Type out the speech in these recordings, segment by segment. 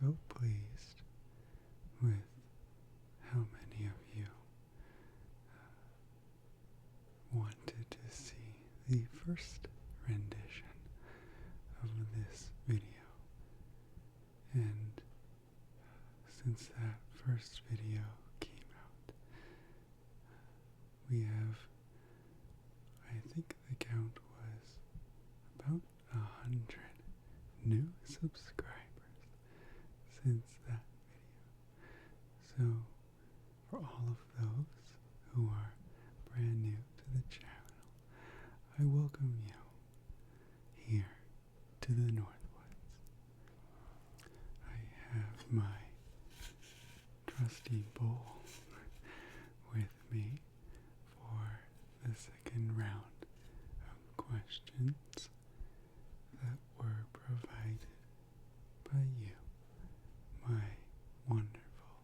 so pleased with how many of you wanted to see the first rendition of this video. And since that first video came out, we have, I think the count was about 100 new subscribers since that video. So for all of those who are brand new to the channel, I welcome you here to the Northwoods. I have my trusty bowl with me for the second round of questions that were provided by you, my wonderful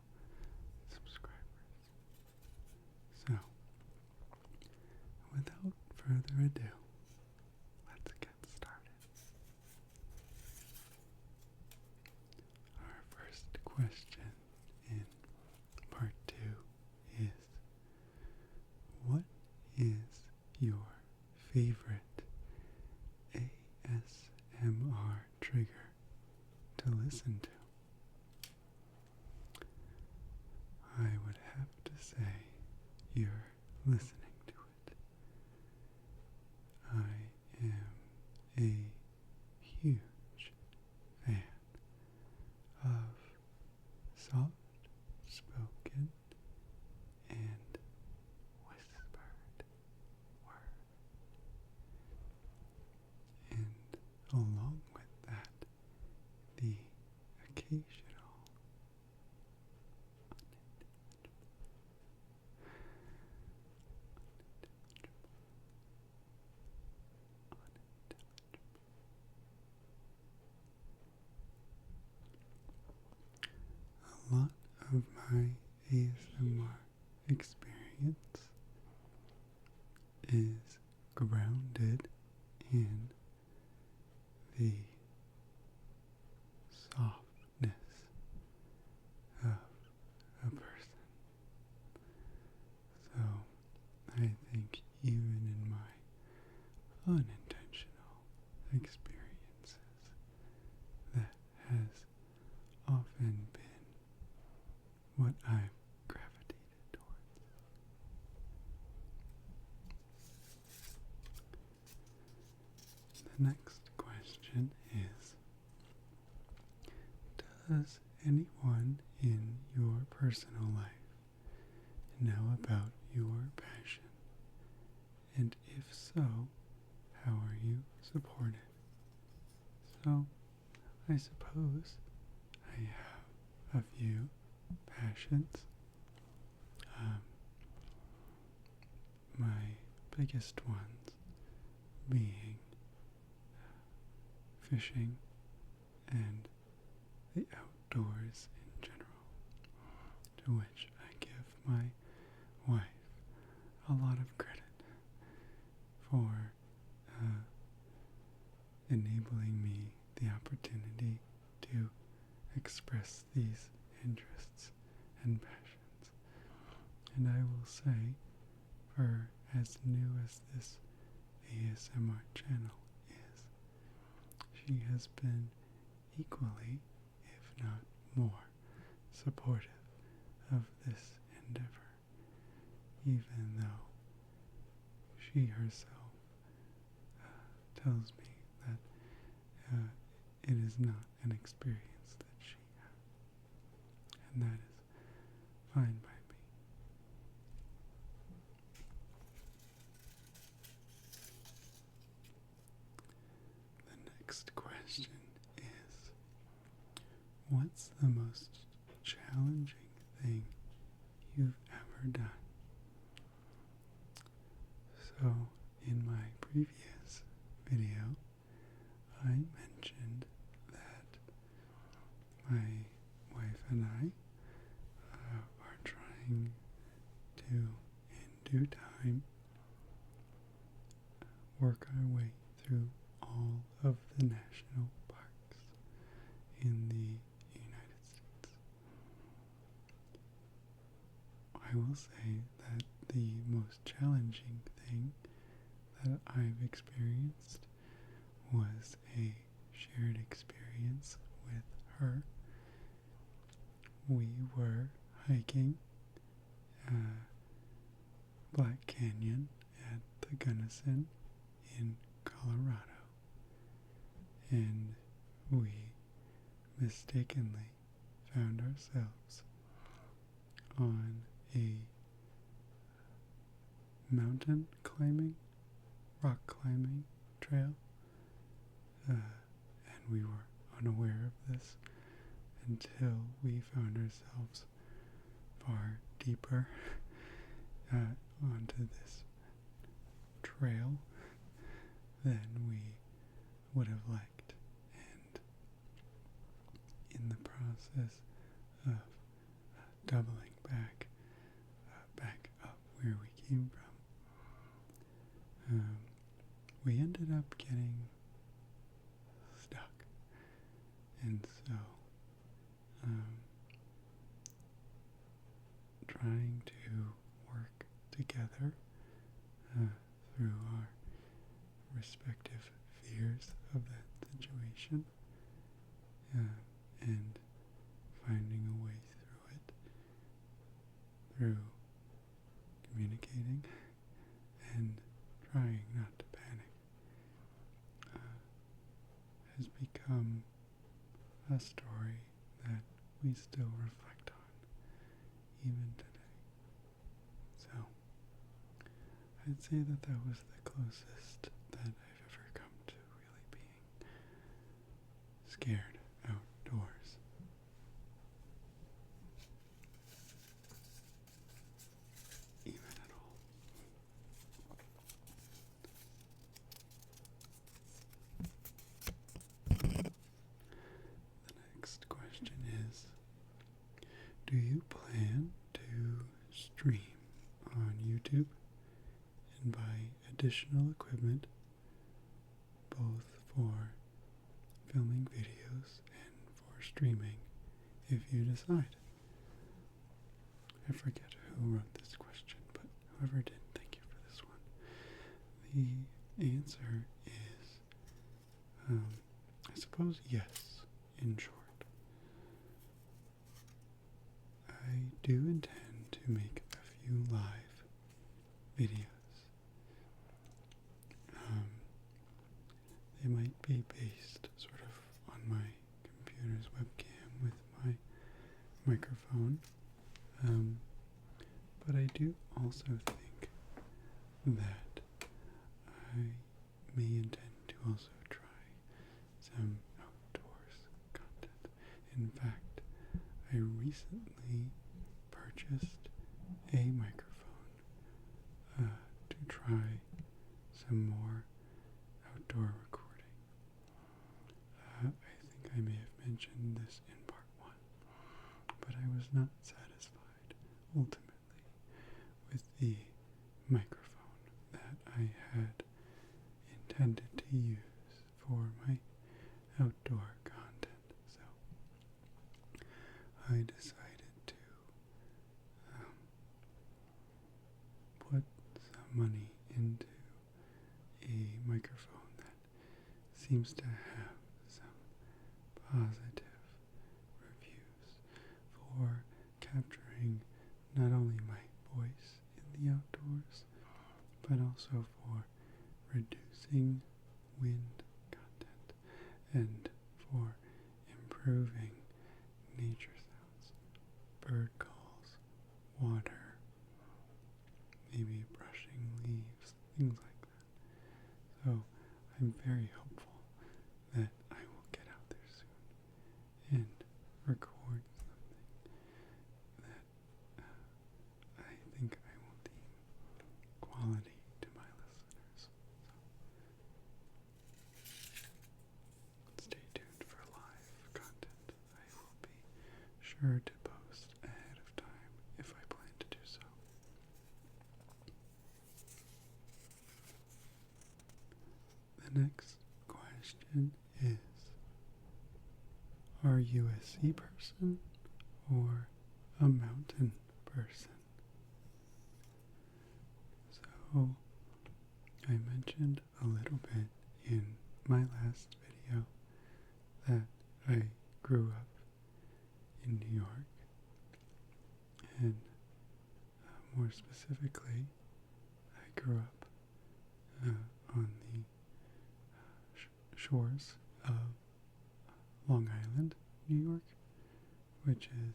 subscribers. So, without further ado, let's get started. Our first question in part 2 is, what is your favorite ASMR trigger to listen to? I would have to say you're listening to it. I am a huge fan of soft-spoken and whispered words. And along with that, the occasional a lot of my ASMR experience is grounded in the softness of a person. So I think even in my unintentional experiences, that has often been what I've gravitated towards. The next question is, does anyone in your personal life know about your passion? And if so, how are you supported? So, I suppose I have a few passions. My biggest ones being fishing and the outdoors in general, to which I give my wife a lot of credit for enabling me the opportunity to express these interests and passions. And I will say, for as new as this ASMR channel is, she has been equally, if not more, supportive of this endeavor, even though she herself tells me that it is not an experience that she has, and that is fine by me. The next question is, what's the most challenging thing you've ever done? So, in my previous video, I mentioned that my wife and I are trying to, in due time, work our way through all of the national parks in the United will say that the most challenging thing that I've experienced was a shared experience with her. We were hiking Black Canyon at the Gunnison in Colorado, and we mistakenly found ourselves on a mountain climbing, rock climbing trail, and we were unaware of this until we found ourselves far deeper onto this trail than we would have liked, and in the process of doubling back up where we came from, we ended up getting stuck, and so trying to work together through our respective fears of that situation, and finding a way through it through communicating and trying not to panic has become a story that we still reflect on even today. So I'd say that was the closest that I've ever come to really being scared outdoors. Even at all. The next question is, do you plan to stream on YouTube and buy additional equipment both for filming videos and for streaming if you decide? I forget who wrote this question, but whoever did, thank you for this one. The answer is, I suppose yes, in short. I do intend to make a few live videos. They might be based sort of on my computer's webcam with my microphone, but I do also think that I may intend to also try some outdoors content. In fact, I recently purchased a microphone to try some more outdoor recording. I think I may have mentioned this in part 1, but I was not satisfied ultimately with the microphone that I had intended to use for my outdoor content. So I decided to put some money into a microphone that seems to have some positive reviews for capturing not only my voice in the outdoors, but also for reducing wind content and for improving nature sounds, bird calls, water, maybe brushing leaves, things like that. So I'm very hopeful that I will get out there soon and record something that I think I will deem quality to my listeners. So stay tuned for live content. I will be sure to post ahead of time if I plan to do so. The next question is, are you a sea person or a mountain person? So, I mentioned a little bit in my last video that I grew up in New York, and more specifically, I grew up on the shores of Long Island, New York, which is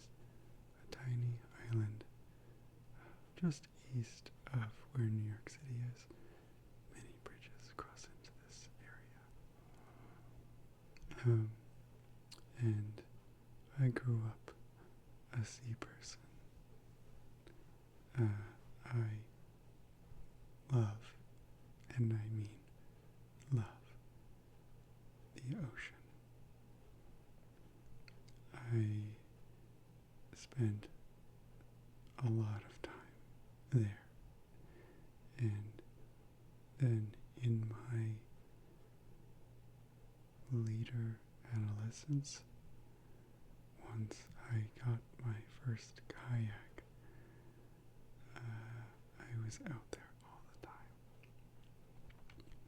a tiny island just east of where New York City is. Many bridges cross into this area. And I grew up a sea person. I love, and I mean love, the ocean. I spent a lot of time there, and then in my later adolescence, once I got my first kayak, I was out there all the time.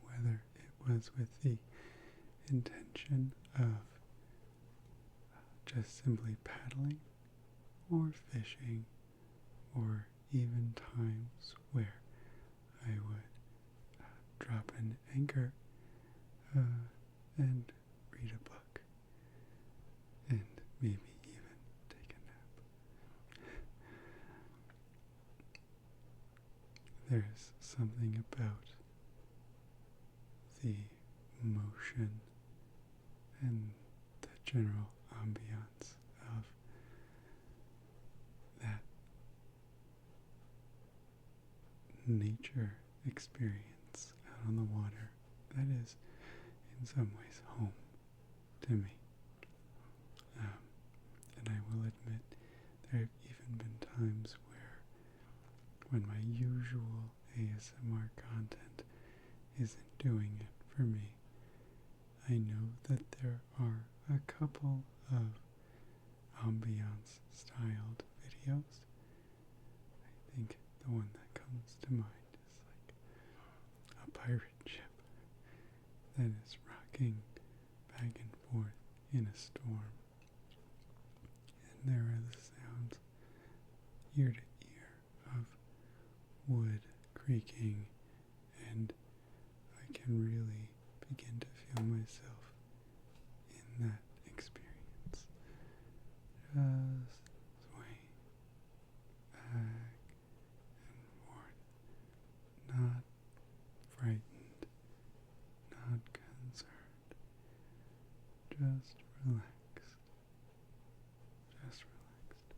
Whether it was with the intention of just simply paddling, or fishing, or even times where I would drop an anchor and read a book, and maybe even take a nap. There's something about the motion and the general ambiance of that nature experience out on the water that is in some ways home to me. And I will admit there have even been times where when my usual ASMR content isn't doing it for me, I know that there are a couple of ambiance styled videos. I think the one that comes to mind is like a pirate ship that is rocking back and forth in a storm. And there are the sounds ear to ear of wood creaking, and I can really begin to feel myself in that experience. Just swaying back and forth, not frightened, not concerned, just relaxed, just relaxed.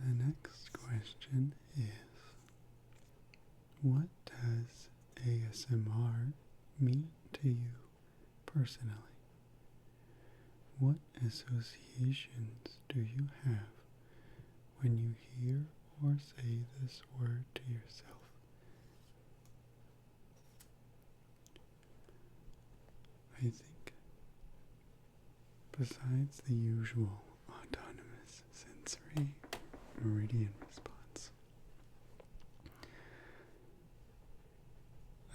The next question is, what does ASMR mean to you personally? What associations do you have when you hear or say this word to yourself? I think besides the usual autonomous sensory meridian response,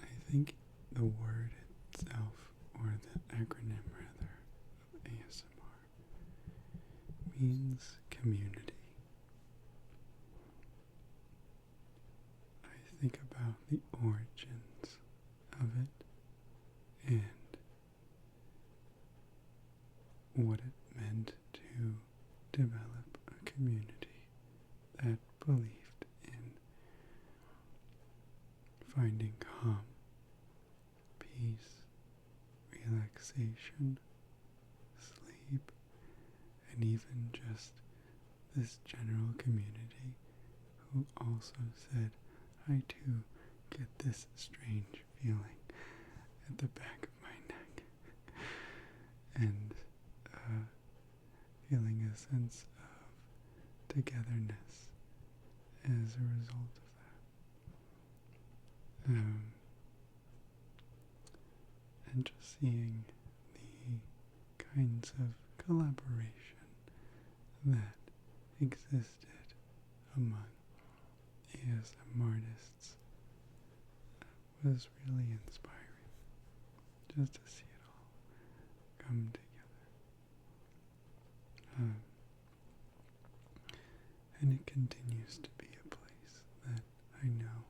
I think the word itself, or the acronym rather, of ASMR means community. I think about the origins of it and what it meant to develop a community that believed in finding calm, peace, relaxation, sleep, and even just this general community who also said, I too get this strange feeling at the back of my neck, and feeling a sense of togetherness as a result of that. and just seeing the kinds of collaboration that existed among ASM artists was really inspiring, just to see it all come together. And it continues to be a place that I know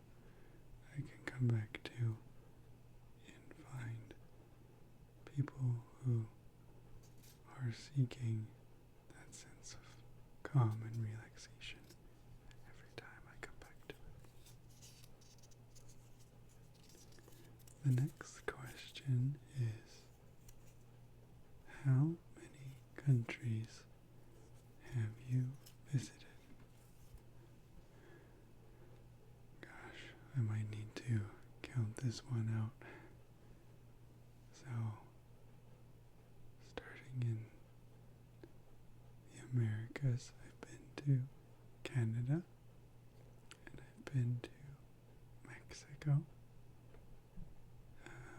I can come back to and find people who are seeking that sense of calm and relaxation every time I come back to it. The next question is, how many countries have you visited? Gosh, I might need to count this one out. So, starting in the Americas, I've been to Canada, and I've been to Mexico,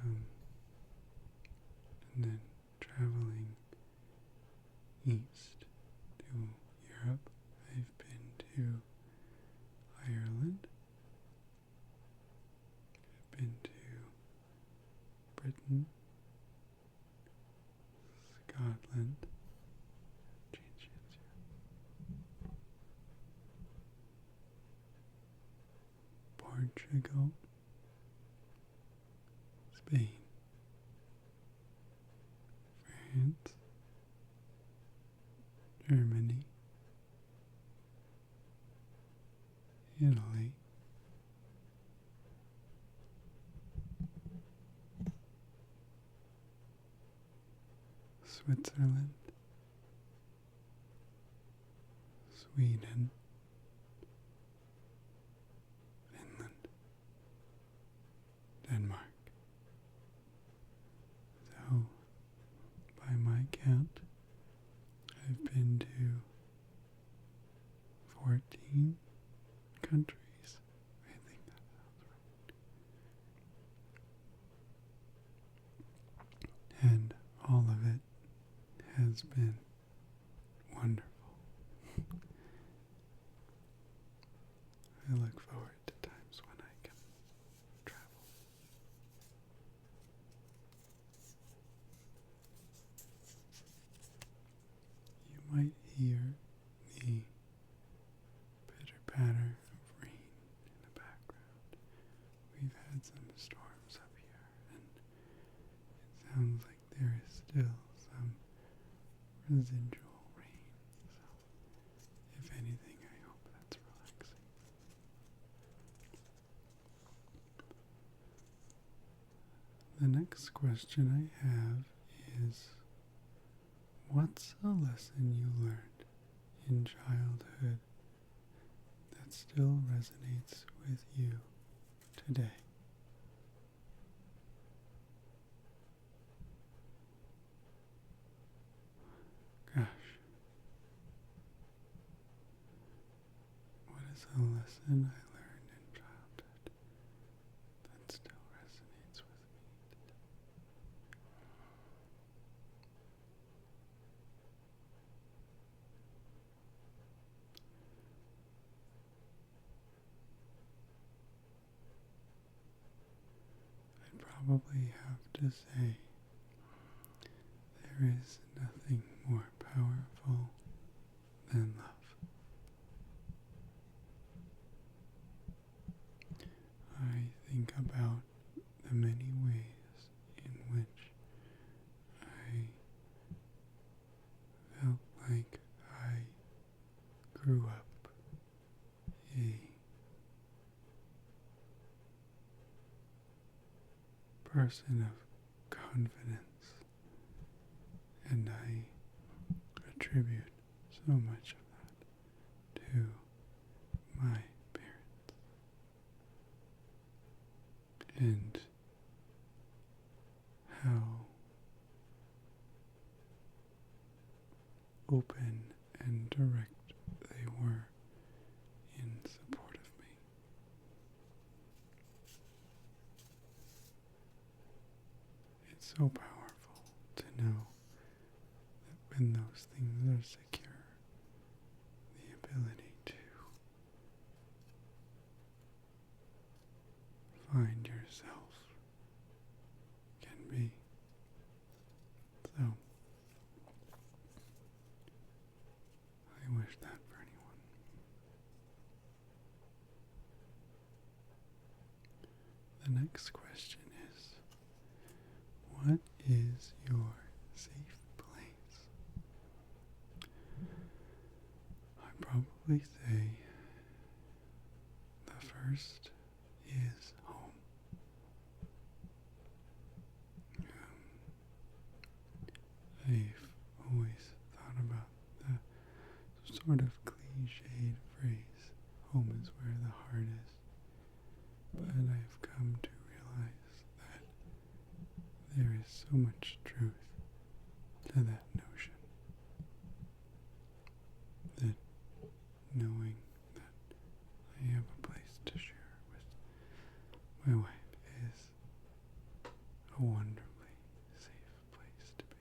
and then traveling east to Europe, I've been to Ireland, I've been to Britain, Scotland, change hands here, Portugal, Spain, France, Germany, Italy, Switzerland, Sweden, Finland, Denmark. So, by my count, I've been to 14 countries. I think that sounds right. And all of it has been wonderful. I look forward to times when I can travel. You might hear the pitter-patter of rain in the background. We've had some storms up here, and it sounds like there is still some residual rain. So, if anything, I hope that's relaxing. The next question I have is, what's a lesson you learned in childhood that still resonates with you today? Gosh, what is a lesson I learned in childhood that still resonates with me today? I'd probably have to say there is nothing more powerful than love. I think about the many ways in which I felt like I grew up a person of confidence, and I attribute so much of that to my parents and how open and direct they were in support of me. It's so powerful to know that when those things are secure, the ability to find yourself can be. So, I wish that for anyone. The next question is, what is your safe place? I'd probably say the first is home. I've always thought about the sort of cliched phrase, home is where the heart is, but I've come to realize that there is so much truth to that notion, that knowing that I have a place to share with my wife is a wonderfully safe place to be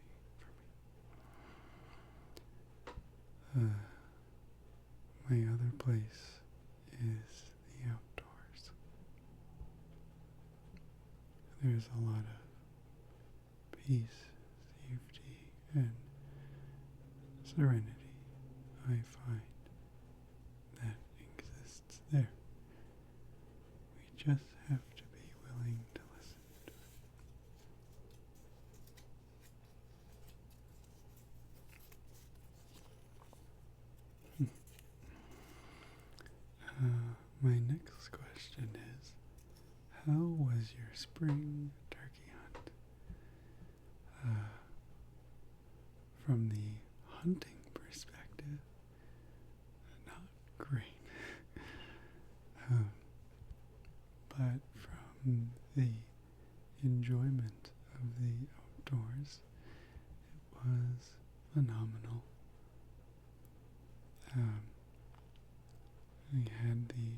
for me. My other place is the outdoors. There's a lot of peace, safety, and serenity I find that exists there. We just have to be willing to listen to it. My next question is, how was your spring turkey hunt? From the hunting perspective, not great. But from the enjoyment of the outdoors, it was phenomenal. I had the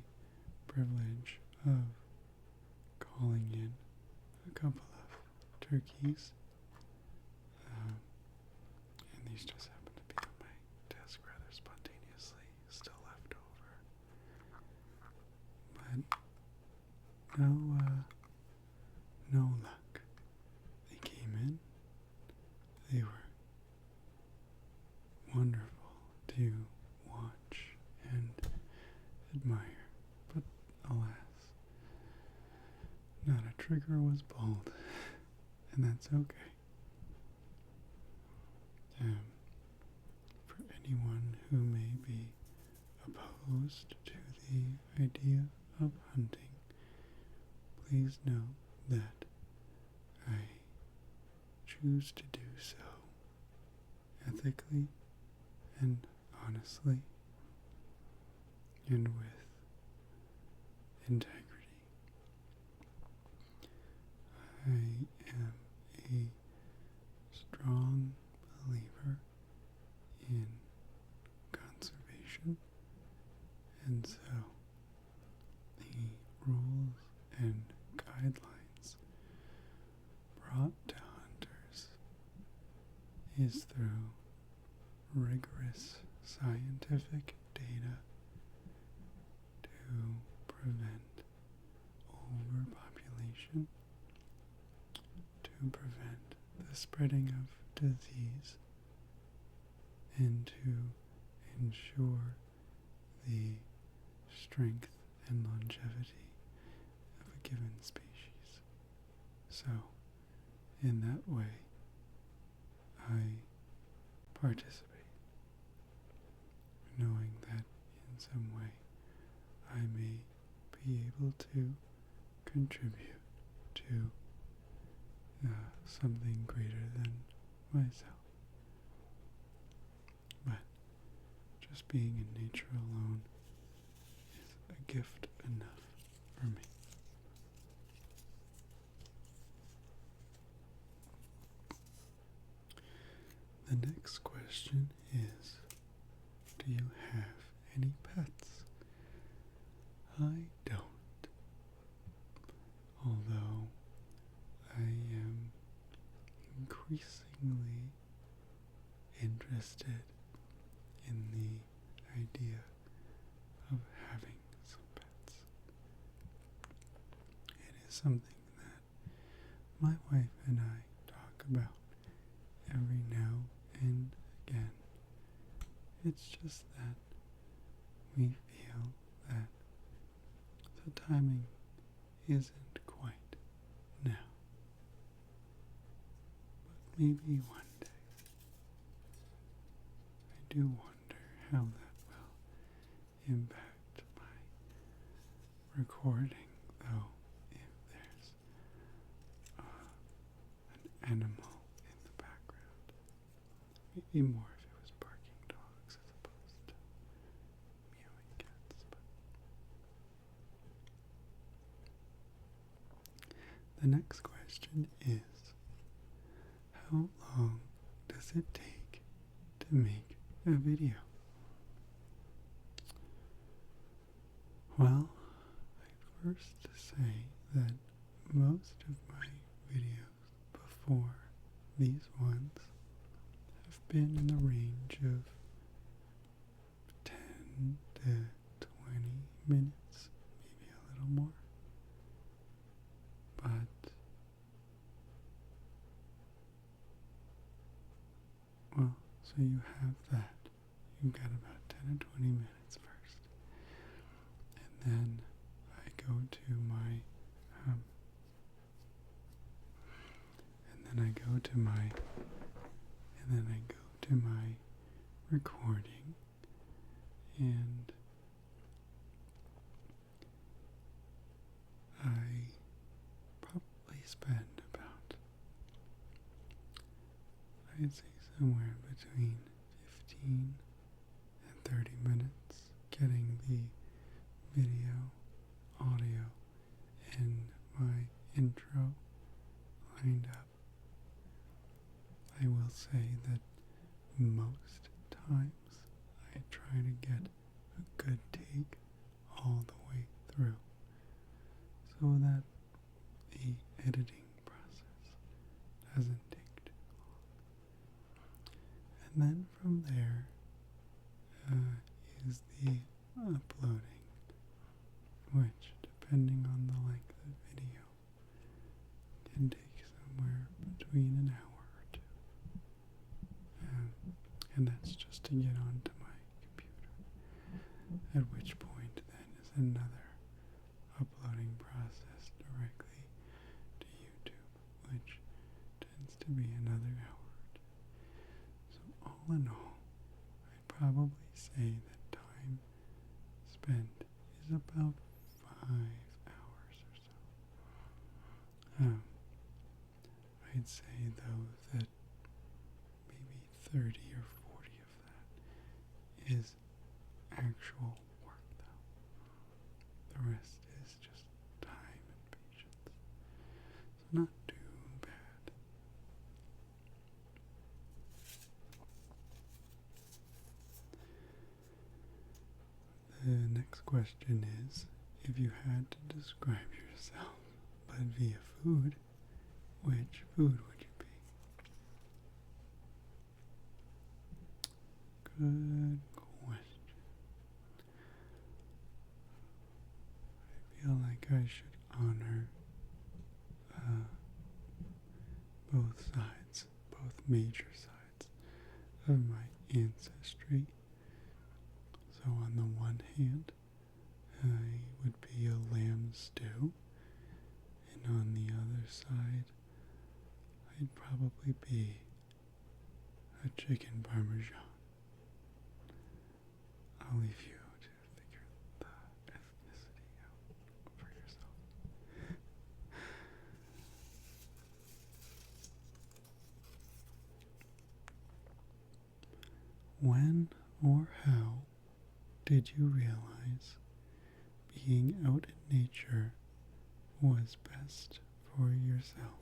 privilege of calling in a couple of turkeys, and these just happened to be on my desk rather spontaneously, still left over. But no luck. They came in. They were wonderful to watch and admire, but alas, not a trigger was pulled, and that's okay. For anyone who may be opposed to the idea of hunting, please know that I choose to do so ethically and honestly and with integrity. I am a strong believer in conservation, and so the rules and guidelines brought to hunters is through rigorous scientific data to prevent overpopulation, to prevent the spreading of disease, and to ensure the strength and longevity of a given species. So, in that way, I participate, knowing that in some way I may be able to contribute to something greater than myself. But just being in nature alone is a gift enough for me. The next question is, do you have any pets? I don't. Although I am something that my wife and I talk about every now and again. It's just that we feel that the timing isn't quite now. But maybe one day. I do wonder how that will impact my recording, though, if there's an animal in the background. Maybe more if it was barking dogs as opposed to meowing cats. But the next question is, how long does it take to make a video? Well, I'd first say that most of my videos before these ones have been in the range of 10 to 20 minutes, maybe a little more. But, well, so you have that. You've got about 10 or 20 minutes first. And then I go to my, recording, and I probably spend about, I'd say somewhere between 15 and 30 minutes getting the video, audio, and my intro lined up. I will say that most times I try to get a good take all the way through so that the editing process doesn't take too long. And then from there is the uploading, which, depending on the length of video, can take somewhere between an hour or two. And that's just to get onto my computer, at which point then is another uploading process directly to YouTube, which tends to be another hour or two. So all in all, I'd probably say that time spent is about 5 hours or so. I'd say though that maybe 30 or 40 of that is actual work though. The rest is just time and patience. So not too bad. The next question is, if you had to describe yourself but via food, which food would you be? Good question. I feel like I should honor both sides, both major sides of my ancestry. So on the one hand, I would be a lamb stew, and on the other side, I'd probably be a chicken parmesan. I'll leave you to figure the ethnicity out for yourself. When or how did you realize being out in nature was best for yourself?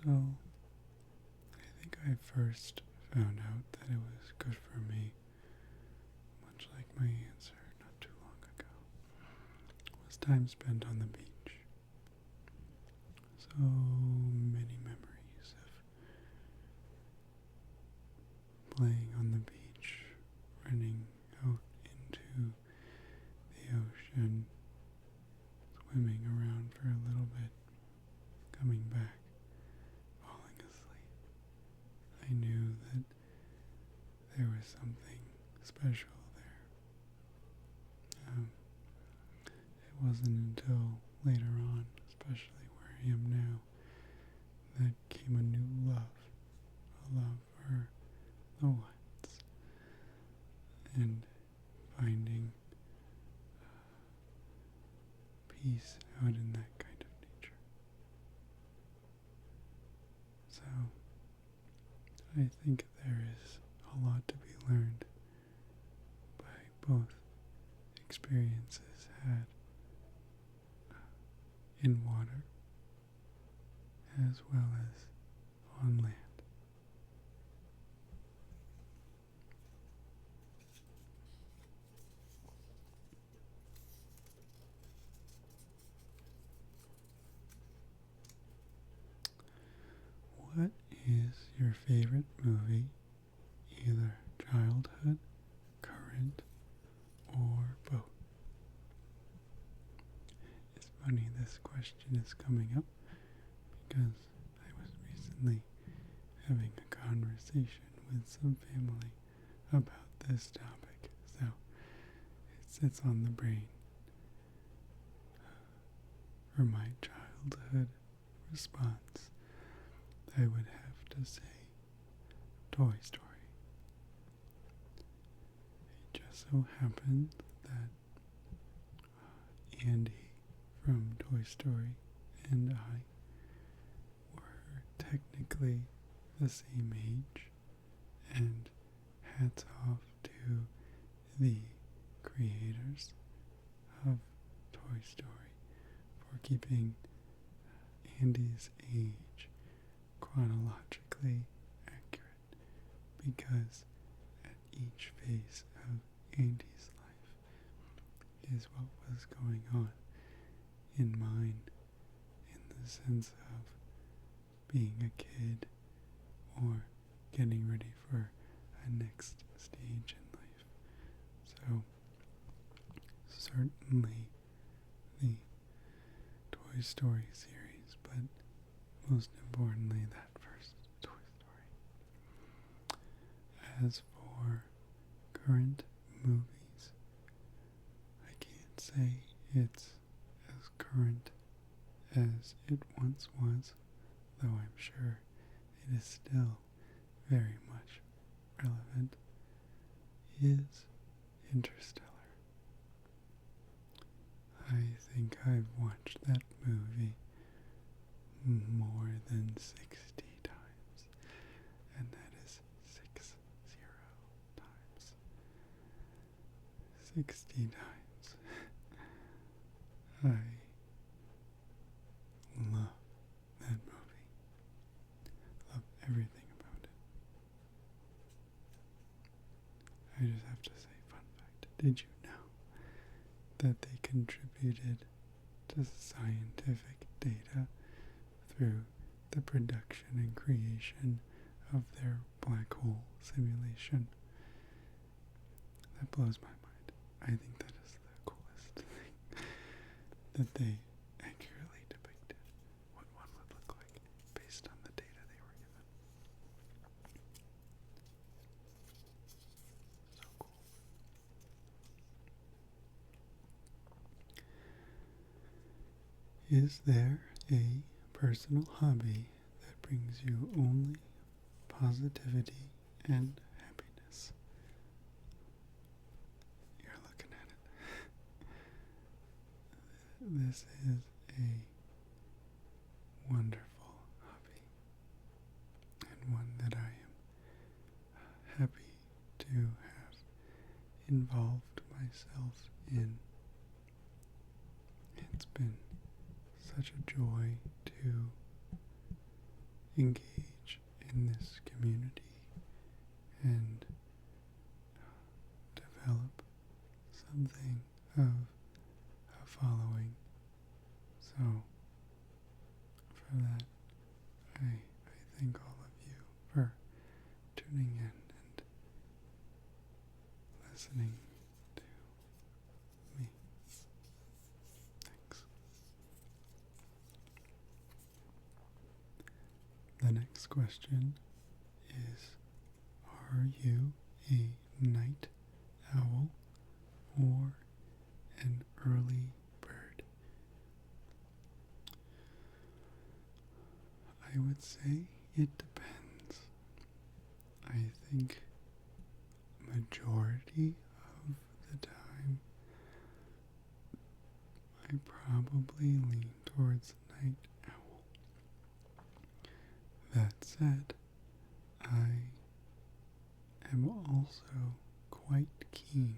So, I think I first found out that it was good for me, much like my answer not too long ago, was time spent on the beach. So many memories of playing on the beach, running out into the ocean, was something special there. It wasn't until later on, especially where I am now, that came a new love, a love for the woods, and finding peace out in that kind of nature. So, I think there is a lot to be learned by both experiences had in water as well as on land. What is your favorite movie, either childhood, current, or both? It's funny this question is coming up because I was recently having a conversation with some family about this topic, so it sits on the brain. For my childhood response, I would have to say Toy Story. It just so happened that Andy from Toy Story and I were technically the same age, and hats off to the creators of Toy Story for keeping Andy's age chronologically accurate, because at each phase of Andy's life is what was going on in mine, in the sense of being a kid or getting ready for a next stage in life. So certainly the Toy Story series, but most importantly that first Toy Story. As for current movies, I can't say it's as current as it once was, though I'm sure it is still very much relevant, is Interstellar. I think I've watched that movie more than 60 times, and that is 60 times. 60 times. I love that movie. Love everything about it. I just have to say, fun fact, did you know that they contributed to scientific data through the production and creation of their black hole simulation? That blows my mind. I think that is the coolest thing, that they accurately depicted what one would look like based on the data they were given. So cool. Is there a personal hobby that brings you only positivity and happiness? You're looking at it. This is a wonderful hobby, and one that I am happy to have involved myself in. It's been such a joy to engage in this community and develop something of a following. So for that, I thank all of you for tuning in and listening to me. Thanks. The next question is, are you a night owl or an early bird? I would say it depends. I think majority of the time I probably lean towards night owl. That said, I am also quite keen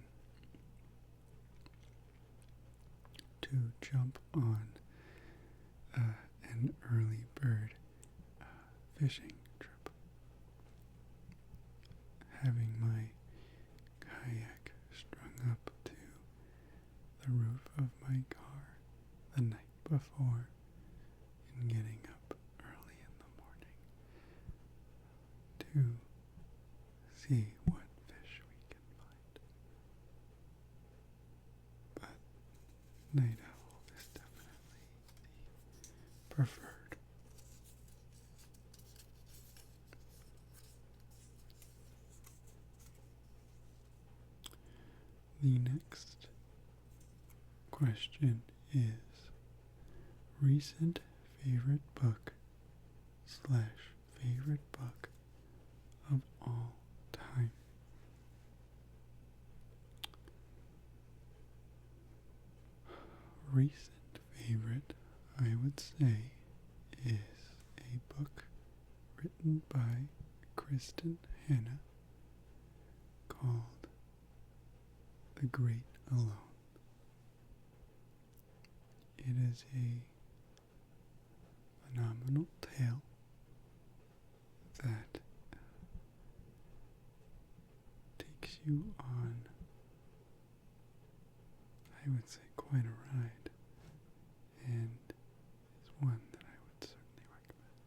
to jump on an early bird fishing trip. Having my kayak strung up to the roof of my car the night before and getting up early in the morning to see what fish we can find. But night owl is definitely the preferred. The next question is recent favorite book slash favorite book of all time. Recent favorite, I would say, is a book written by Kristen Hanna called The Great Alone. It is a phenomenal tale that takes you on, I would say, quite a ride, and is one that I would certainly recommend.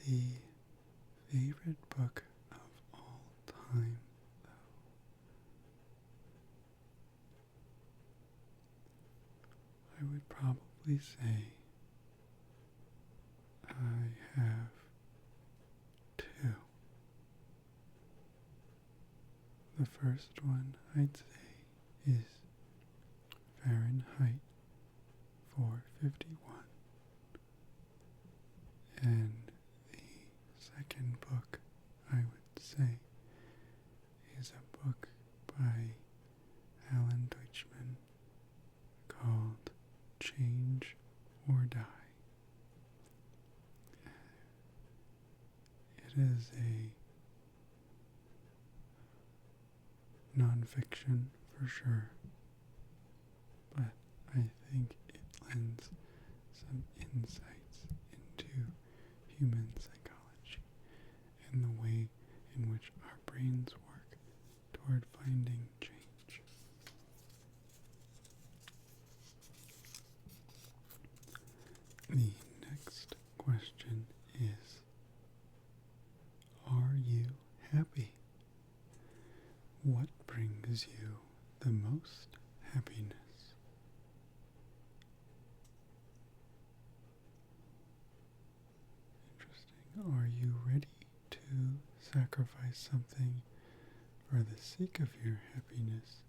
The favorite book of all time, though, I would probably say I have two. The first one I'd say is Fahrenheit 451, and the second book I would say is a book by Alan Deutschman called Change or Die. It is a nonfiction for sure, but I think it lends some insights into human psychology and the way in which our brains work toward finding change. The next question is, are you happy? What brings you the most happiness? Interesting. Are you ready to sacrifice something for the sake of your happiness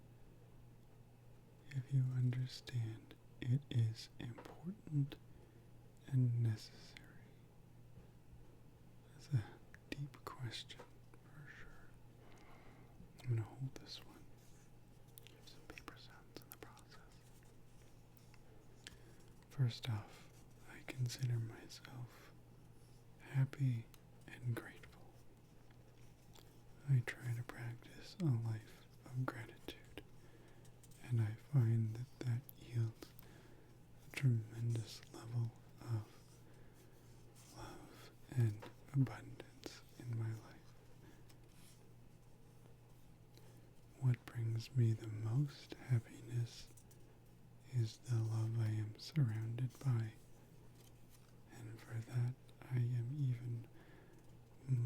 if you understand it is important and necessary? That's a deep question for sure. I'm going to hold this one. Give some paper sounds in the process. First off, I consider myself happy and grateful. I try to practice a life of gratitude, and I find that that yields a tremendous level of love and abundance in my life. What brings me the most happiness is the love I am surrounded by, and for that I am even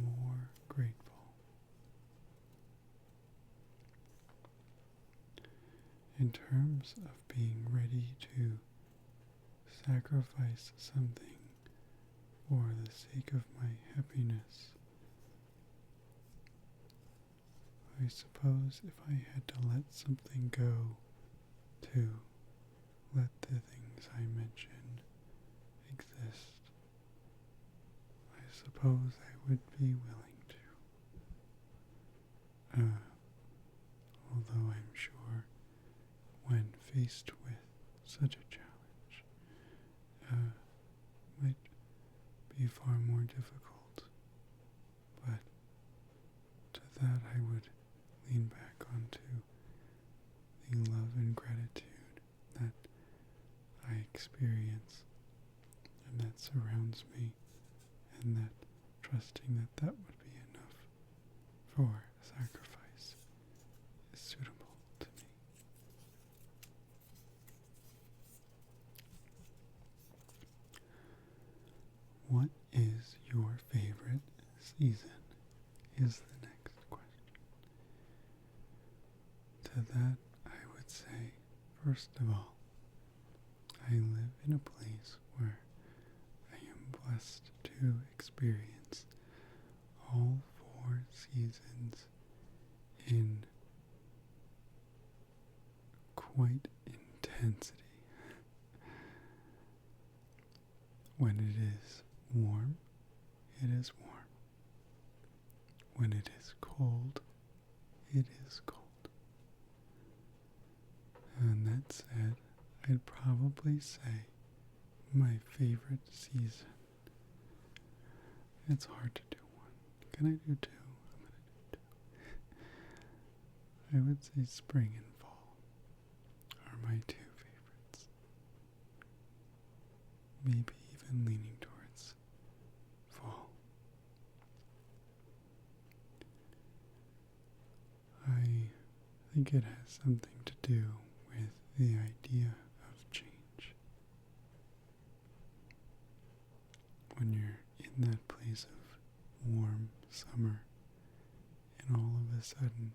more grateful. In terms of being ready to sacrifice something for the sake of my happiness, I suppose if I had to let something go to let the things I mentioned exist, I suppose I would be willing to. Although I'm sure when faced with such a challenge, might be far more difficult. But to that I would lean back onto the love and gratitude that I experience and that surrounds me, and that trusting that that would be enough for sacrifice is suitable to me. What is your favorite season? Is the next question. To that, I would say, first of all, I live in a place where I am blessed to experience all 4 seasons in quite intensity. When it is warm, it is warm. When it is cold, it is cold. And that said, I'd probably say my favorite season. It's hard to do one. Can I do 2? I'm going to do 2. I would say spring and fall are my 2 favorites. Maybe even leaning towards fall. I think it has something to do with the idea of change. When you're in that place of warm summer and all of a sudden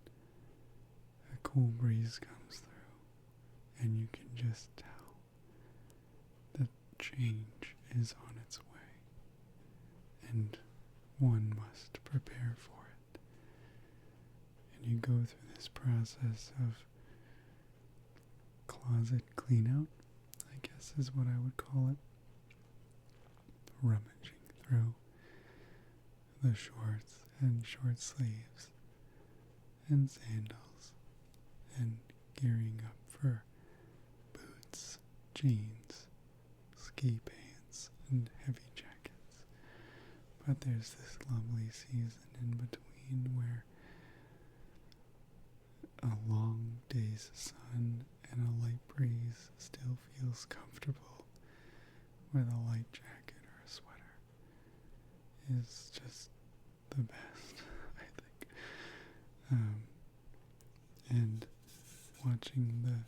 a cool breeze comes through and you can just tell that change is on its way and one must prepare for it. And you go through this process of closet clean out, I guess is what I would call it. Rummaging through the shorts and short sleeves and sandals and gearing up for boots, jeans, ski pants, and heavy jackets. But there's this lovely season in between where a long day's sun and a light breeze still feels comfortable, with a light jacket or a sweater is just the best, I think. And watching the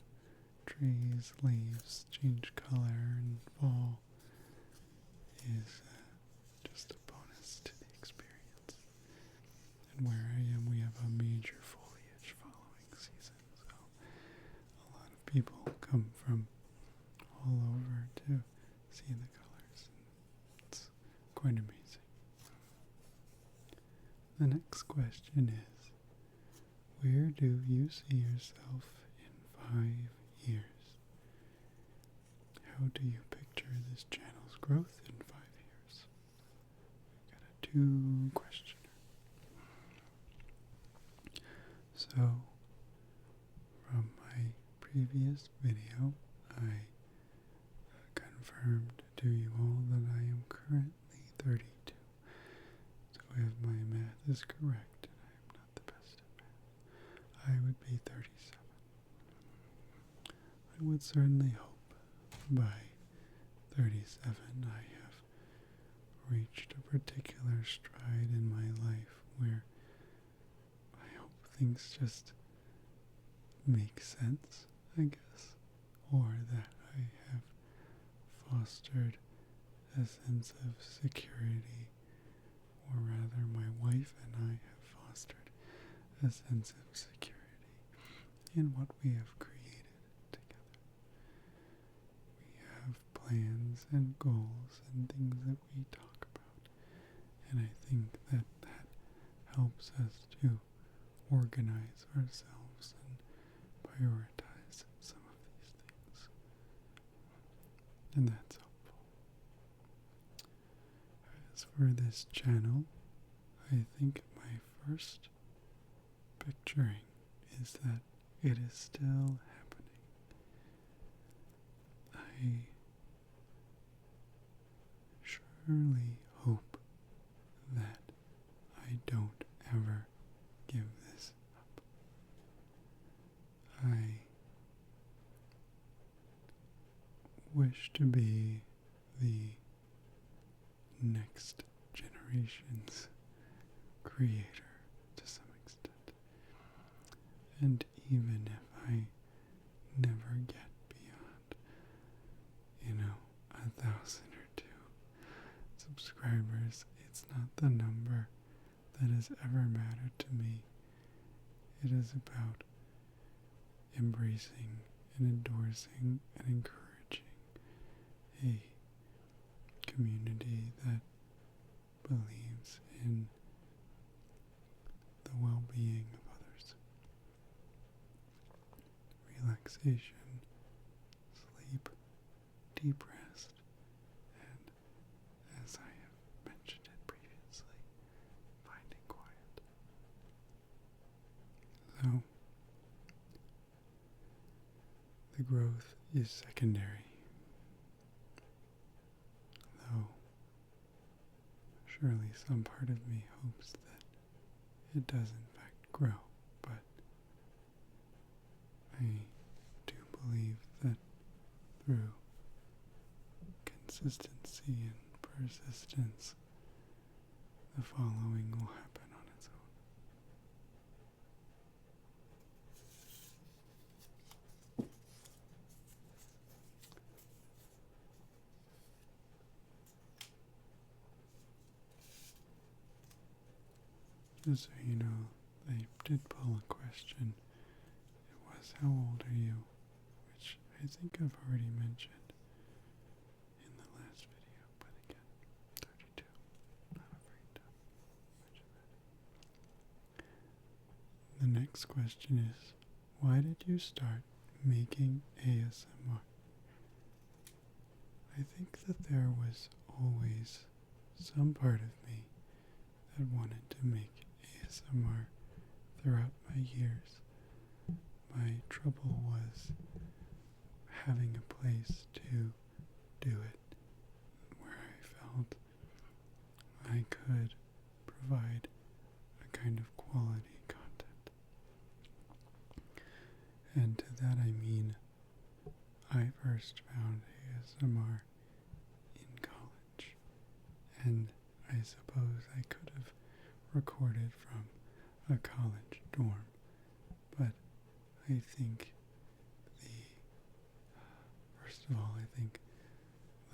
trees' leaves change color in fall is just a bonus to the experience. And where I am, we have a major foliage following season, so a lot of people come from all over to see the colors. It's quite amazing. The next question is, where do you see yourself in 5 years? How do you picture this channel's growth in 5 years? We've got a 2-questioner. So, from my previous video, I confirmed to you all that I am currently 32. So if my math is correct, and I am not the best at math, I would be 37. I would certainly hope by 37 I have reached a particular stride in my life where I hope things just make sense, I guess, or that I have fostered a sense of security, or rather my wife and I have fostered a sense of security in what we have created together. We have plans and goals and things that we talk about, and I think that that helps us to organize ourselves and prioritize some of these things. And that's helpful. As for this channel, I think my first picturing is that it is still happening. I surely hope that I don't ever give this up. I wish to be the next generation's creator to some extent. And even if I never get beyond, 1,000 or 2 subscribers, it's not the number that has ever mattered to me. It is about embracing and endorsing and encouraging a community that believes in the well-being of others. Relaxation, sleep, deep rest, and, as I have mentioned it previously, finding quiet. So, the growth is secondary, though surely some part of me hopes that it does in fact grow, but I do believe that through consistency and persistence, the following will happen on its own. Just so you know, I did pull a question. It was, how old are you? Which I think I've already mentioned in the last video, but again, 32. Not afraid to mention that. The next question is, why did you start making ASMR? I think that there was always some part of me that wanted to make ASMR throughout my years. My trouble was having a place to do it where I felt I could provide a kind of quality content. And to that I mean, I first found ASMR in college, and I suppose I could have recorded from a college dorm, but I think first of all, I think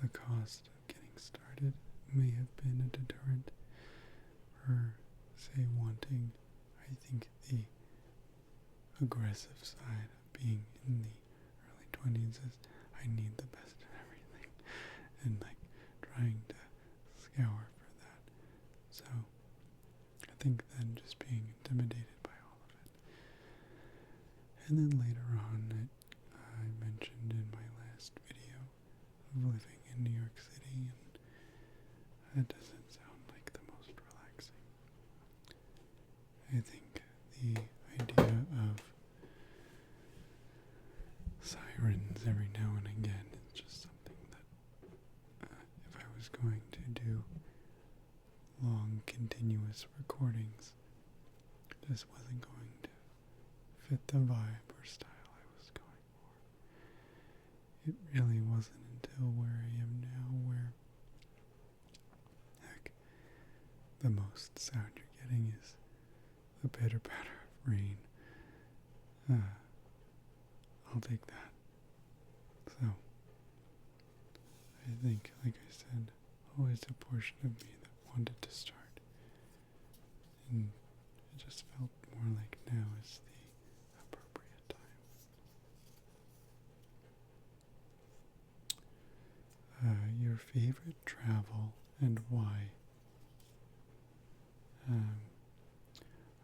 the cost of getting started may have been a deterrent for, say, wanting. I think the aggressive side of being in the early 20s is I need the best of everything, and trying to scour for that. So I think then just being intimidated by all of it. And then later on, I mentioned in my last video of living in New York City, and that doesn't sound like the most relaxing. I think the idea of sirens every now and again is just something that if I was going to do long continuous recordings, this wasn't going to fit the vibe or style I was going for. It really wasn't until where I am now where, heck, the most sound you're getting is the pitter patter of rain. I'll take that. So, I think, like I said, always a portion of me that wanted to start. And it just felt more like now is the appropriate time. Your favorite travel and why?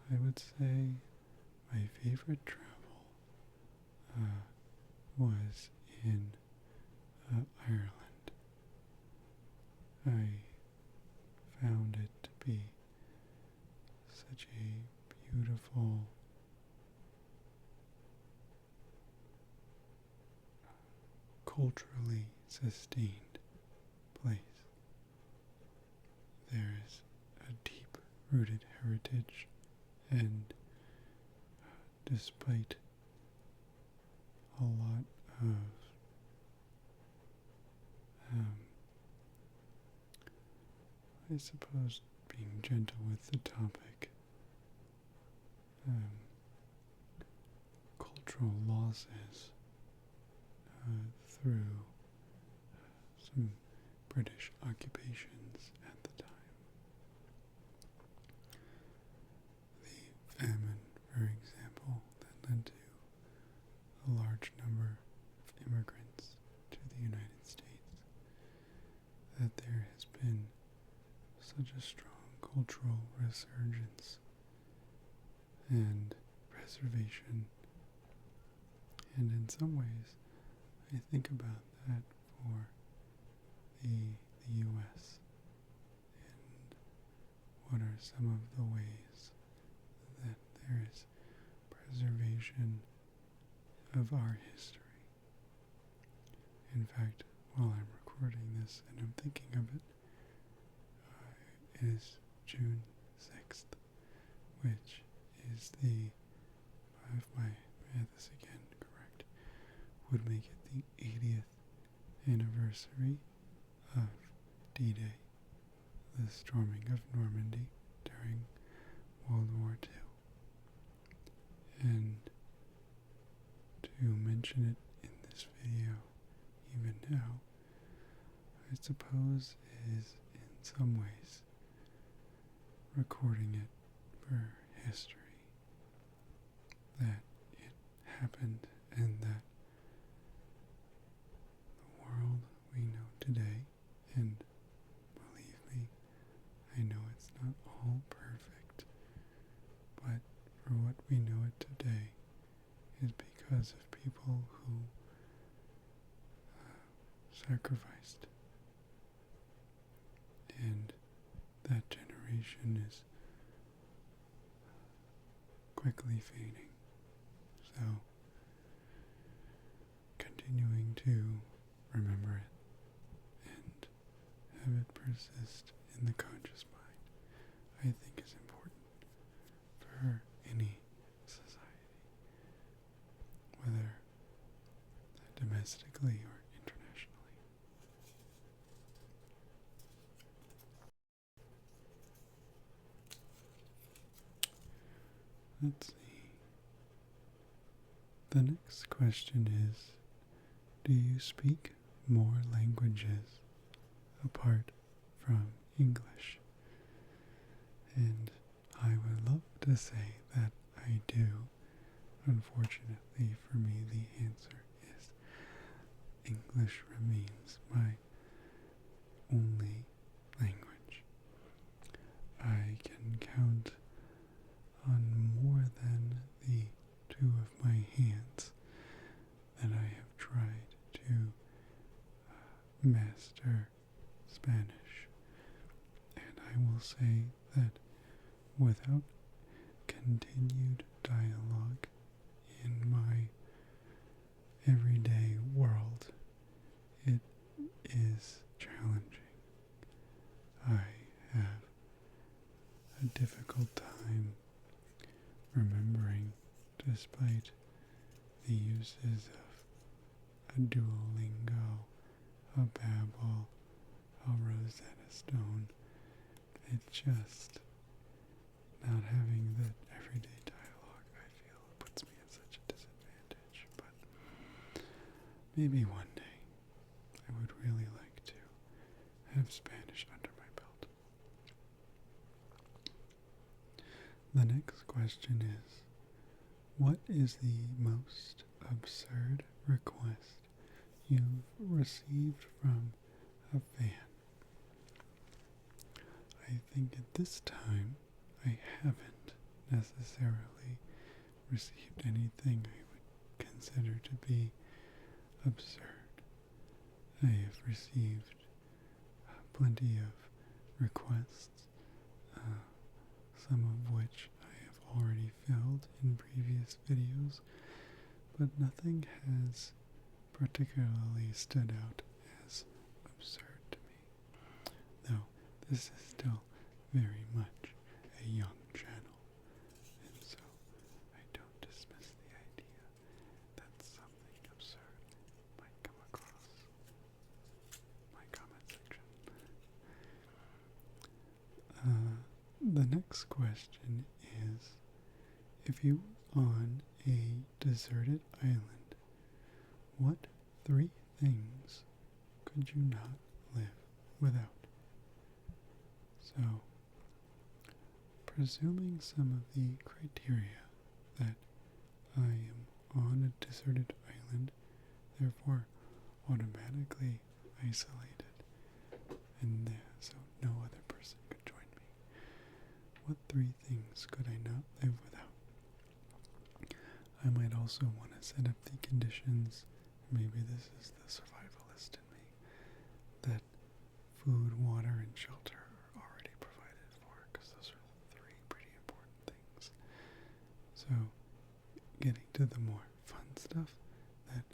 I would say my favorite travel was in Ireland. I found it to be such a beautiful, culturally sustained place. There is a deep rooted heritage, and despite a lot of I suppose being gentle with the topic, cultural losses through some British occupations at the time. The famine, for example, that led to a large number of immigrants to the United States, that there has been such a strong cultural resurgence and preservation. And in some ways, I think about that for the U.S. and what are some of the ways that there is preservation of our history. In fact, while I'm recording this and I'm thinking of it, it is June 6th, which is if my math is again correct, would make it the 80th anniversary of D-Day, the storming of Normandy during World War II. And to mention it in this video, even now, I suppose is in some ways recording it for history, that it happened and that the world we know today, and believe me, I know it's not all perfect, but for what we know it today is because of people who sacrificed. And that generation is quickly fading. So, continuing to remember it and have it persist in the conscious mind, I think is important for any society, whether domestically or internationally. Let's see. The next question is, do you speak more languages apart from English? And I would love to say that I do. Unfortunately for me, the answer is English remains my only language. I can count on more than the two of my hands that I have tried to master Spanish. And I will say that without continued dialogue in my everyday world, it is challenging. I have a difficult time remembering, despite the uses of a Duolingo, a Babbel, a Rosetta Stone. It's just not having that everyday dialogue, I feel, puts me at such a disadvantage. But maybe one day I would really like to have Spanish under my belt. The next question is, what is the most absurd request you've received from a fan? I think at this time I haven't necessarily received anything I would consider to be absurd. I have received plenty of requests, some of which I have already filled in previous videos, but nothing has particularly stood out as absurd to me. Though this is still very much a young channel, and so I don't dismiss the idea that something absurd might come across my comment section. The next question is, if you were on a deserted island, what 3 things could you not live without? So, presuming some of the criteria that I am on a deserted island, therefore automatically isolated, and so no other person could join me, what 3 things could I not live without? I might also want to set up the conditions, maybe this is the survivalist in me, that food, water, and shelter are already provided for, because those are 3 pretty important things. So, getting to the more fun stuff that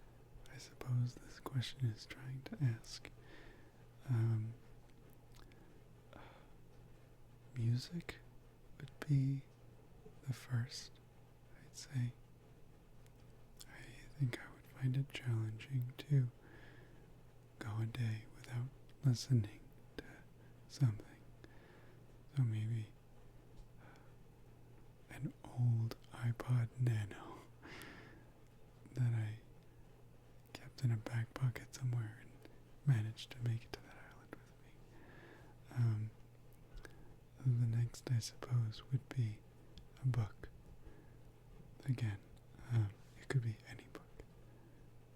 I suppose this question is trying to ask. Music would be the first, I'd say. I think I would find it challenging to go a day without listening to something. So maybe an old iPod Nano that I kept in a back pocket somewhere and managed to make it to that island with me. The next, I suppose, would be a book. Again, it could be any book.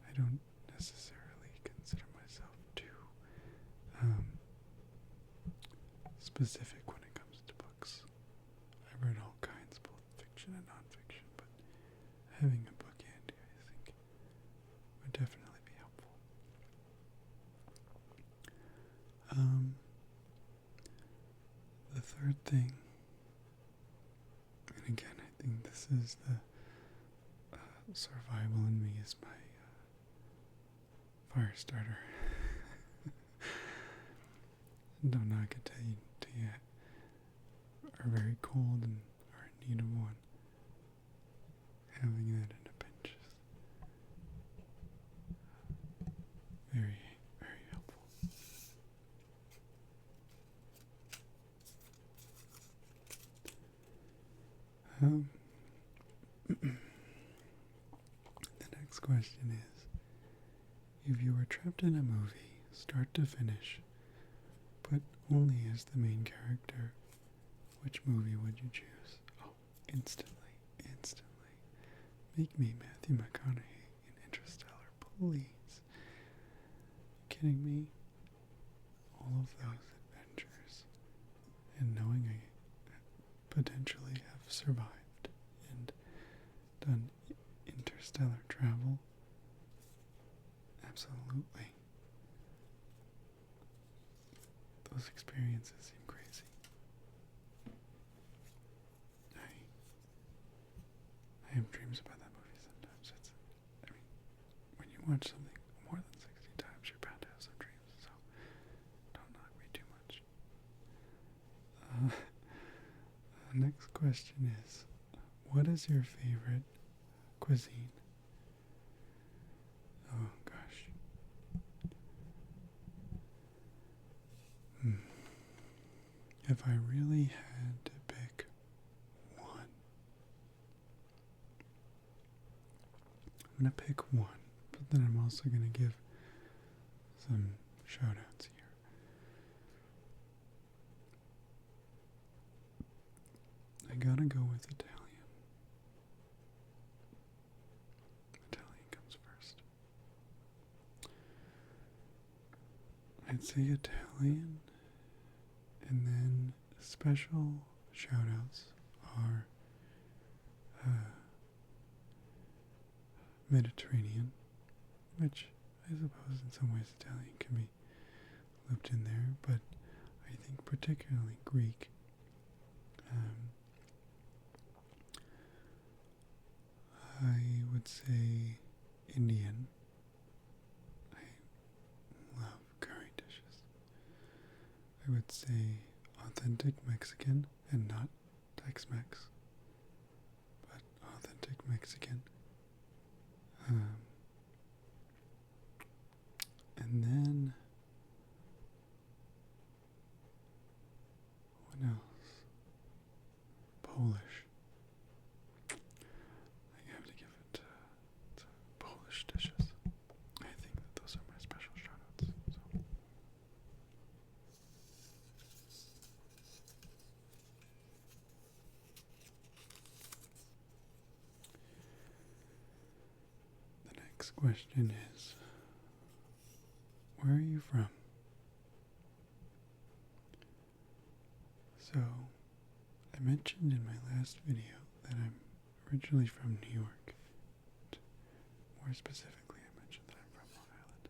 I don't necessarily consider myself too specific when it comes to books. I've read all kinds, both fiction and nonfiction, but having a book handy, I think, would definitely be helpful. The third thing, and again, I think this is the survival in me, is my fire starter. Don't knock it till you are very cold and are in need of one. Having that in a pinch is very, very helpful. The next question is, if you were trapped in a movie, start to finish, but only as the main character, which movie would you choose? Oh, instantly. Make me Matthew McConaughey in Interstellar, please. Kidding me? All of those adventures, and knowing I potentially have survived and done interstellar travel, absolutely. Those experiences seem crazy. I have dreams about that movie sometimes. When you watch something more than 60 times, you're bound to have some dreams, so don't knock me too much. The next question is, what is your favorite cuisine? Oh gosh. If I really had to pick one, I'm going to pick one, but then I'm also going to give some shout outs here. I gotta go with Italian. Italian comes first. I'd say Italian, and then special shout outs are Mediterranean, which I suppose in some ways Italian can be looped in there, but I think particularly Greek. I would say Indian. I love curry dishes. I would say authentic Mexican and not Tex-Mex, but authentic Mexican. And then, what else? Polish. I have to give it to Polish dishes. I think that those are my special shoutouts. So. The next question is, where are you from? So, I mentioned in my last video that I'm originally from New York. More specifically, I mentioned that I'm from Rhode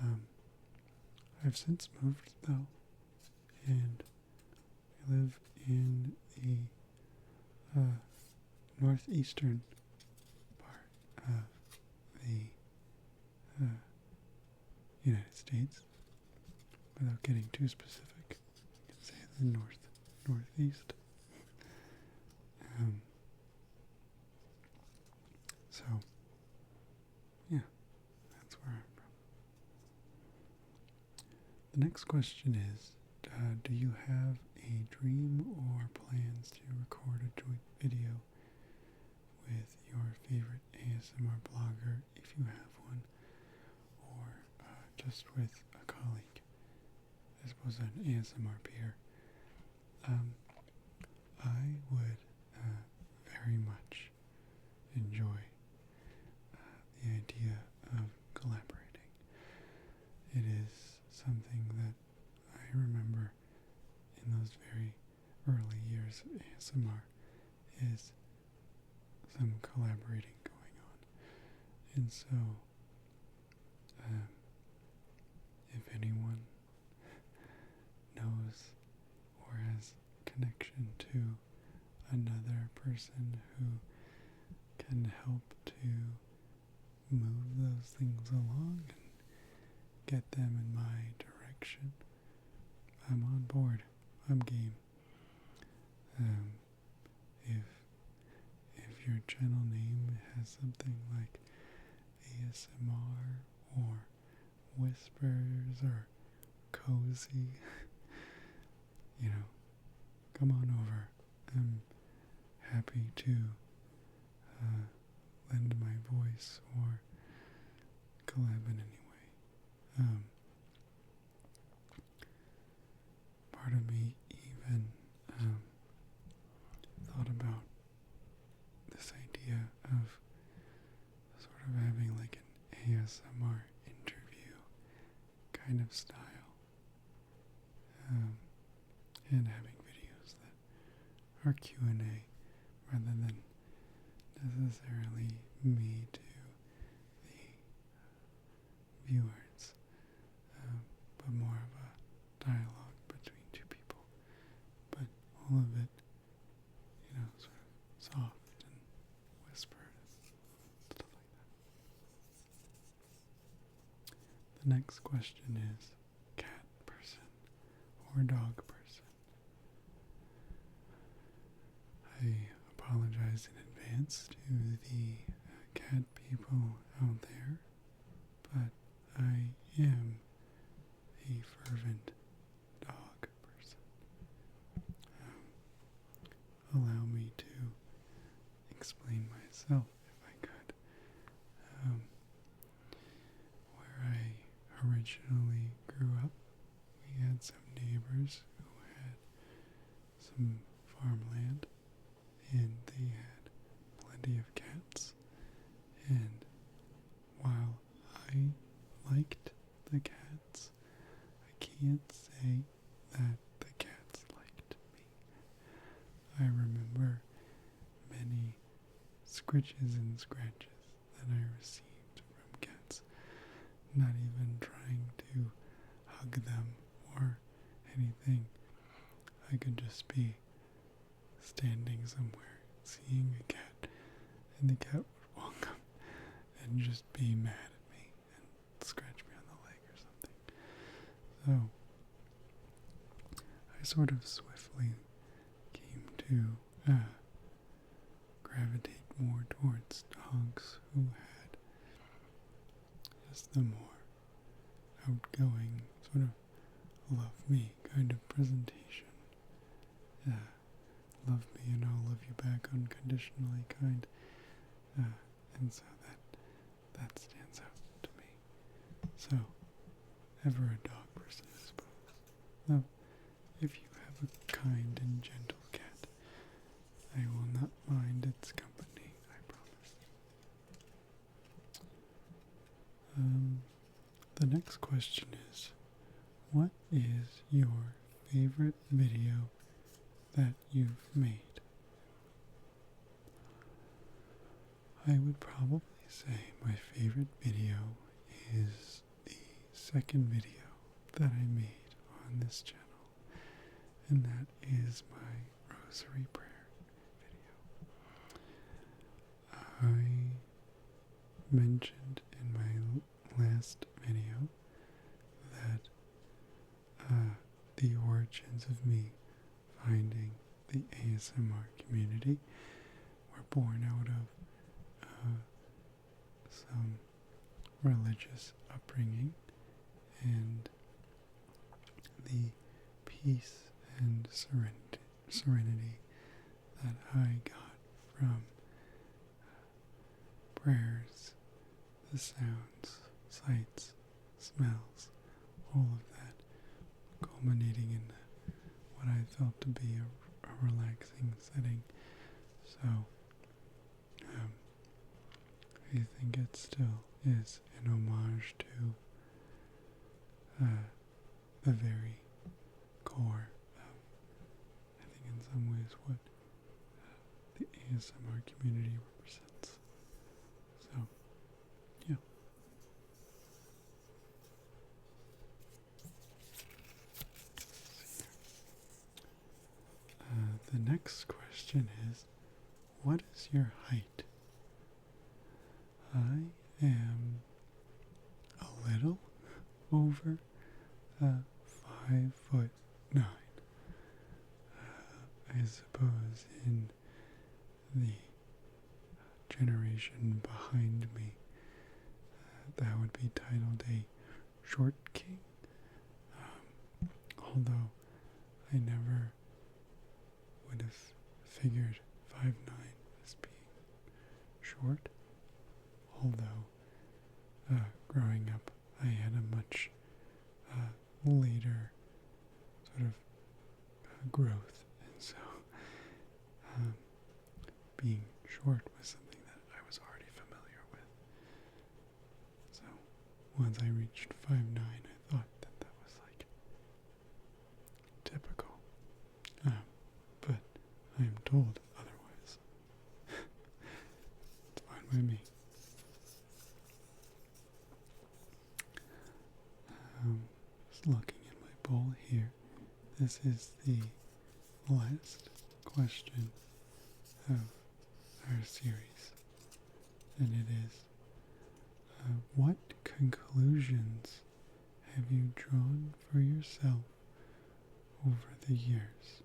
Island. I've since moved though, and I live in the northeastern part of the United States. Without getting too specific, you can say the northeast. So, yeah, that's where I'm from. The next question is, do you have a dream or plans to record a joint video with your favorite ASMR blogger, if you have one, or just with a colleague, I suppose an ASMR peer? I would very much enjoy the idea of collaborating. It is something that I remember in those very early years of ASMR is some collaborating going on. And so, if anyone knows or has connection to another person who can help to move those things along and get them in my direction, I'm on board. I'm game. If your channel name has something like ASMR or whispers or cozy, come on over. I'm happy to lend my voice or collab in any way. Part of me even thought about this idea of sort of having like an ASMR interview kind of style, and having videos that are Q&A rather than necessarily me to the viewers, but more of a dialogue between two people, but all of it, sort of soft and whispered and stuff like that. The next question is, cat person or dog person? I apologize in advance to the cat people out there, but I am a fervent dog person. Allow me to explain myself if I could. Where I originally grew up, we had some neighbors who had some farmland, and they had plenty of cats. And while I liked the cats, I can't say that the cats liked me. I remember many scritches and scratches that I received from cats. Not even trying to hug them or anything. I could just be standing somewhere, seeing a cat, and the cat would walk up and just be mad at me and scratch me on the leg or something. So I sort of swiftly came to gravitate more towards dogs who had just the more outgoing, sort of love me kind of presentation. Love me and I'll love you back unconditionally kind. And so that stands out to me. So, ever a dog person, I suppose. Though, if you have a kind and gentle cat, I will not mind its company, I promise. The next question is, what is your favorite video that you've made? I would probably say my favorite video is the second video that I made on this channel, and that is my rosary prayer video. I mentioned in my last video that the origins of me finding the ASMR community were born out of some religious upbringing and the peace and serenity that I got from prayers, the sounds, sights, smells, all of that culminating in what I felt to be a relaxing setting. So I think it still is an homage to the very core of, I think in some ways, what the ASMR community represents. So, yeah. The next question is, what is your height? I am a little over 5'9". I suppose in the generation behind me, that would be titled a short king. Although I never would have figured 5'9" as being short. Although, growing up, I had a much later sort of growth, and so being short was something that I was already familiar with. So, once I reached 5'9", I thought that that was like typical. But I am told otherwise. It's fine by me. Just looking at my bowl here, this is the last question of our series, and it is, what conclusions have you drawn for yourself over the years?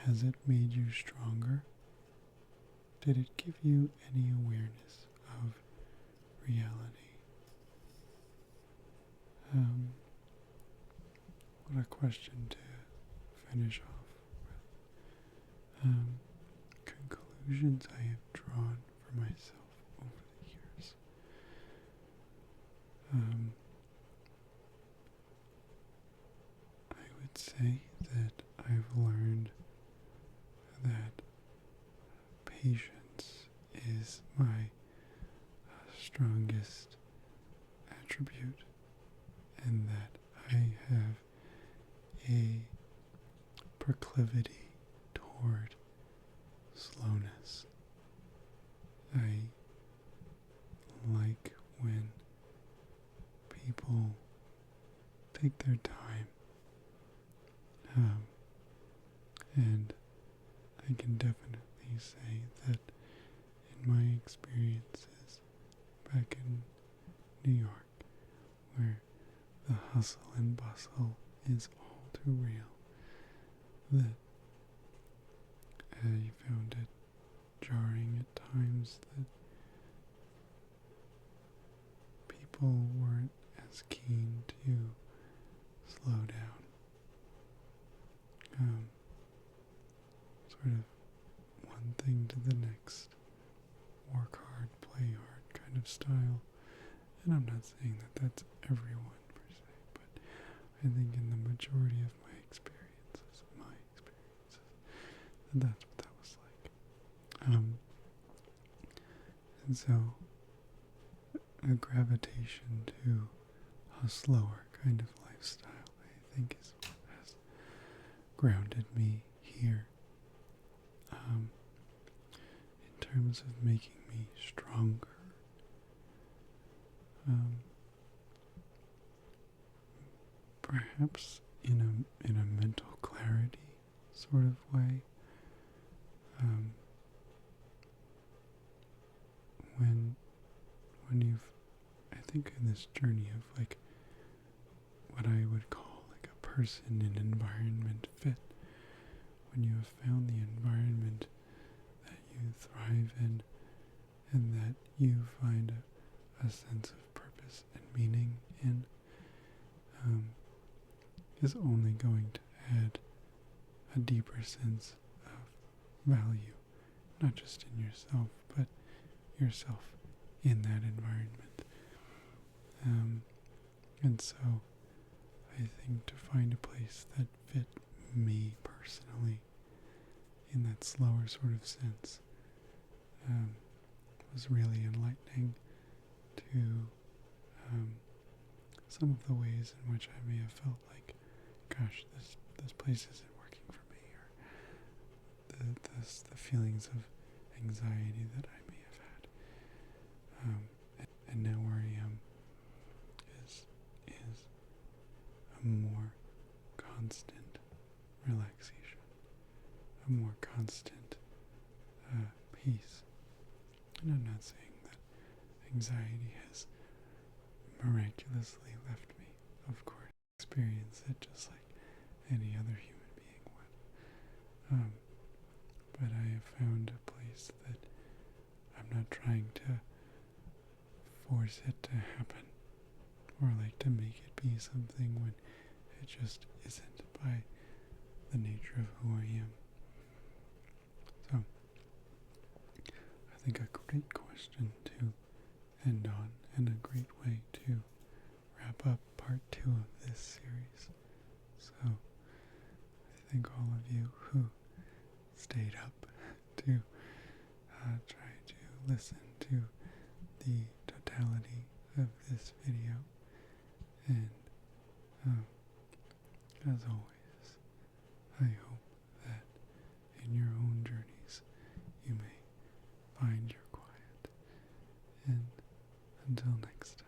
Has it made you stronger? Did it give you any awareness of reality? What a question to finish off with. Conclusions I have drawn for myself over the years. I would say that I've learned that patience is my strongest attribute, and that I have a proclivity toward slowness. I take their time. And I can definitely say that in my experiences back in New York, where the hustle and bustle is all too real, that I found it jarring at times that people weren't as keen to slow down. Sort of one thing to the next, work hard, play hard kind of style. And I'm not saying that that's everyone per se, but I think in the majority of my experiences, that that's what that was like. And so a gravitation to a slower kind of lifestyle, I think, is what has grounded me here. In terms of making me stronger, perhaps in a mental clarity sort of way. When you've, I think, in this journey of like what I would call like a person in environment fit, when you have found the environment that you thrive in and that you find a sense of purpose and meaning in, is only going to add a deeper sense of value, not just in yourself, but yourself in that environment. And so I think to find a place that fit me personally in that slower sort of sense was really enlightening to some of the ways in which I may have felt like, gosh, this place isn't working for me, or the feelings of anxiety that I may have had. And now where I am is a more constant relaxation, a more constant peace. And I'm not saying that anxiety has miraculously left me. Of course, I experience it just like any other human being would. But I have found a place that I'm not trying to force it to happen, or like to make it be something when it just isn't by the nature of who I am. So, I think a great question to end on, and a great way to wrap up part 2 of this series. So, I thank all of you who stayed up to try to listen to the totality of this video. And as always, I hope that in your own journeys you may find your quiet. And until next time.